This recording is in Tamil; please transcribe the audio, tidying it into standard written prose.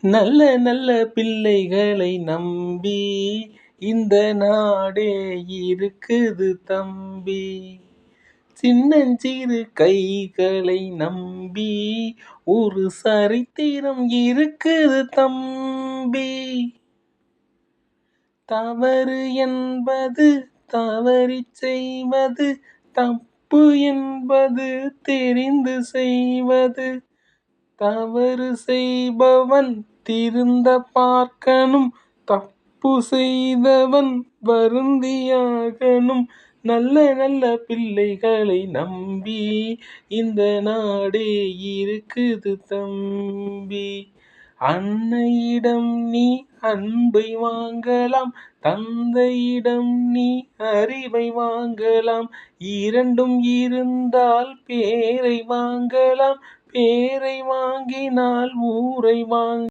நல்ல நல்ல பிள்ளைகளை நம்பி இந்த நாடே இருக்குது தம்பி. சின்னஞ்சிறு கைகளை நம்பி ஒரு சரித்திரம் இருக்குது தம்பி. தவறு என்பது தவறிச் செய்வது, தப்பு என்பது தெரிந்து செய்வது. தவறு செய்பவன் திருந்த பார்க்கணும், தப்பு செய்தவன் வருந்தியாகணும். நல்ல நல்ல பிள்ளைகளை நம்பி இந்த நாடே இருக்குது தம்பி. அன்னையிடம் நீ அன்பை வாங்கலாம், தந்தையிடம் நீ அறிவை வாங்கலாம். இரண்டும் இருந்தால் பேரை வாங்கலாம், பேரை வாங்கினால் ஊரை வாங்கலாம்.